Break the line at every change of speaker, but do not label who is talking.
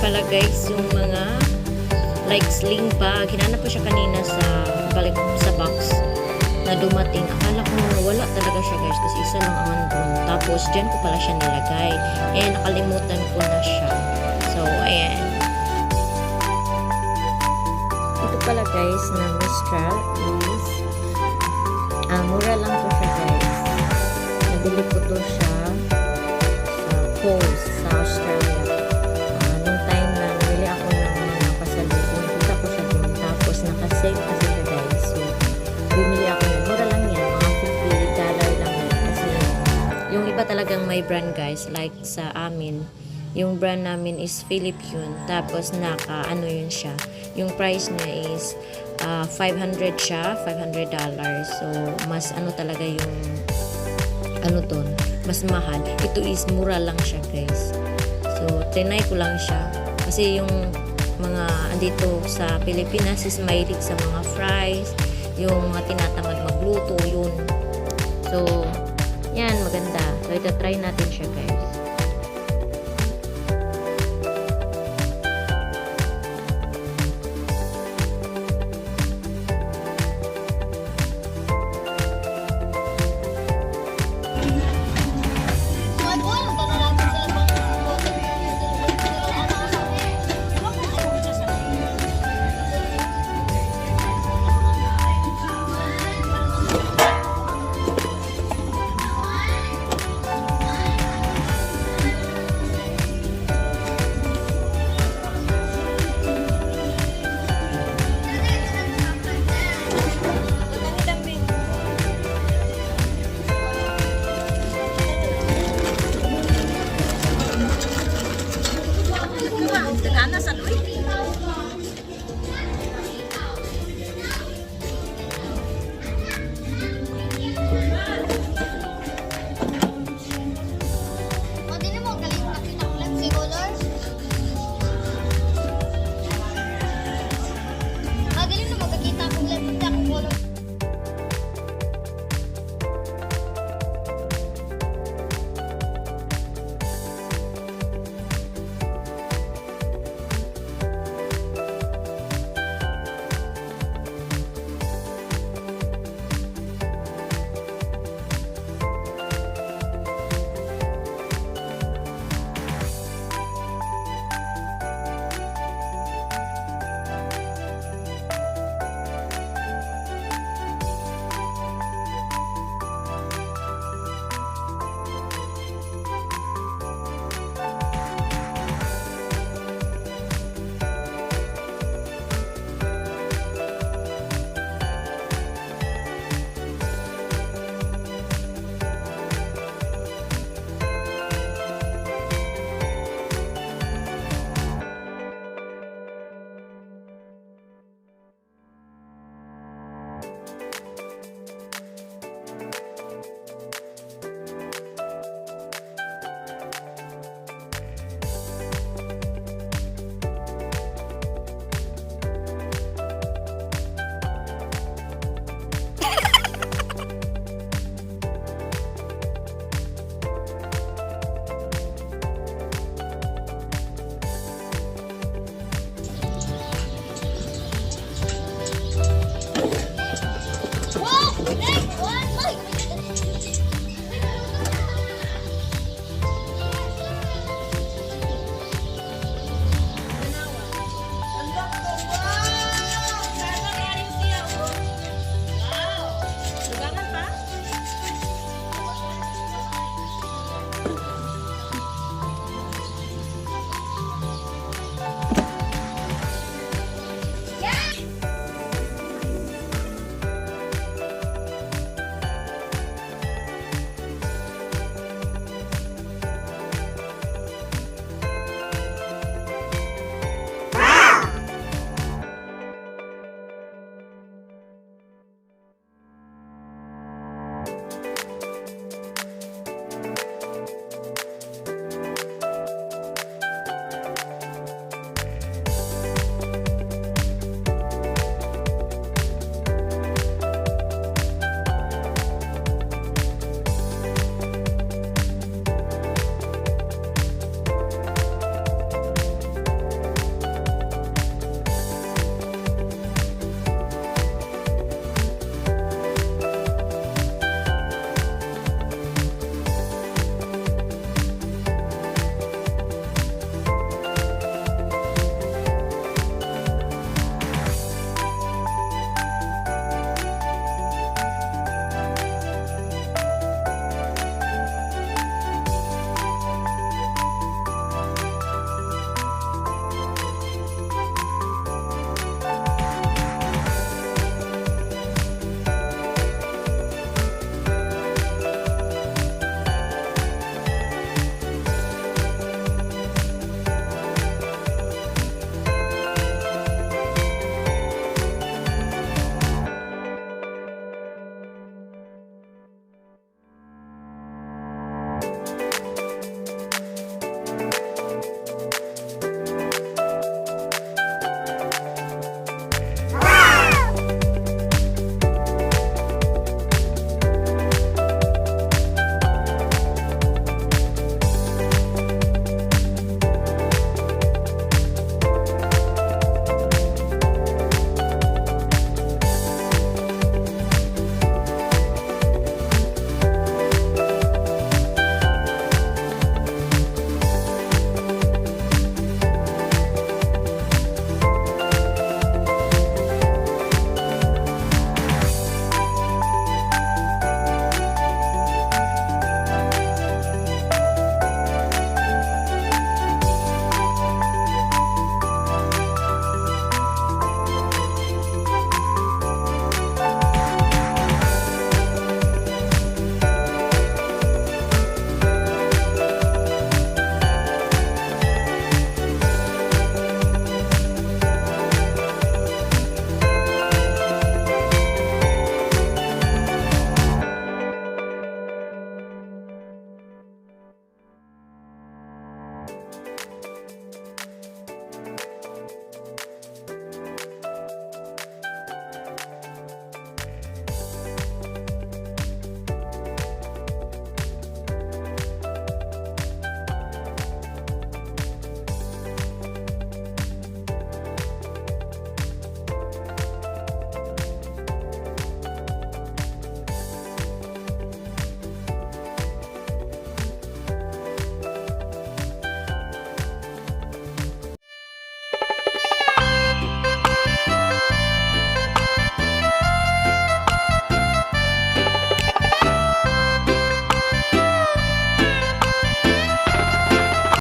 pala guys yung mga like sling bag. Hinanap ko siya kanina sa balik sa box na dumating. Akala ko wala talaga siya guys kasi isa lang ang andun. Tapos dyan ko pala siya nilagay. Eh nakalimutan ko na siya. So ayan. Ito pala guys na Mistral is mura lang po siya guys. Nabili ko to siya sa Coles sa Australia. Nung time na nabili ako ng pasalubong, kita ko siya din. Tapos nakasave kasi siya guys. So bumili ako na mura lang yan, mga $50 lang yan. Kasi yung iba talagang may brand guys, like sa amin yung brand namin is Philippine, tapos ano yun siya, yung price niya is 500 siya, $500. So mas ano talaga yung ton, mas mahal. Ito is mura lang siya guys. So trinay ko lang siya kasi yung mga andito sa Pilipinas is mahilig sa mga fries, yung mga tinatamad magluto yun. So yan, maganda. So ito try natin siya guys.